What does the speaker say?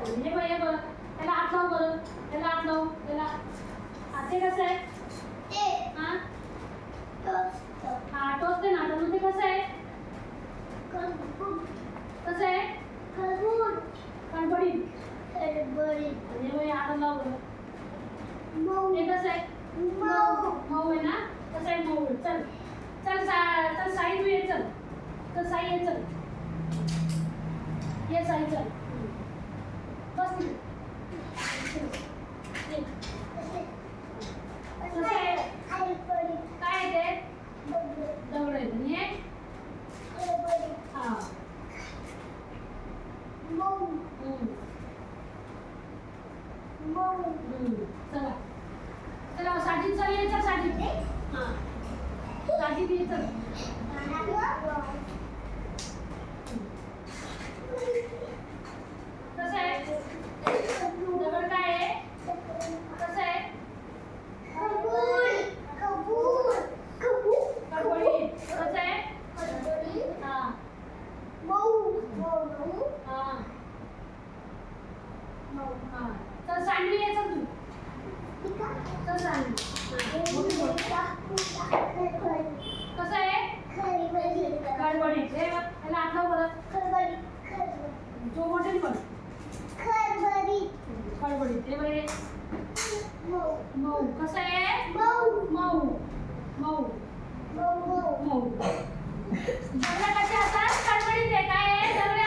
हे बघ हे बघ त्याला हात लाव बरं त्याला हात लाव त्याला ते कसं आहे हा हा टोचते ना तर ते कसं आहे कसं आहे खडबडीत हे बघ हात लाव बरं हे कसं आहे मऊ आहे ना कसं आहे मऊ चल चल चल साई तू ये चल साई ये चल ये साई चल बस काय आहे ते दगड आहे हे हा चला चला साजिद चल ये चल साजिद हां साजिद ये चल कसं आहे दगड काय आहे कसं आहे खडबडीत कसं आहे हां हां हां चल सांडवी ये चल तू चल सांडवी कसं आहे खडबडीत हे बघ त्याला हात लाव बरं जो मोठे पण खडबडीत हे बघ मऊ कसं आहे मऊ दगड कसे असतात खडबडीत आहे काय आहे दगड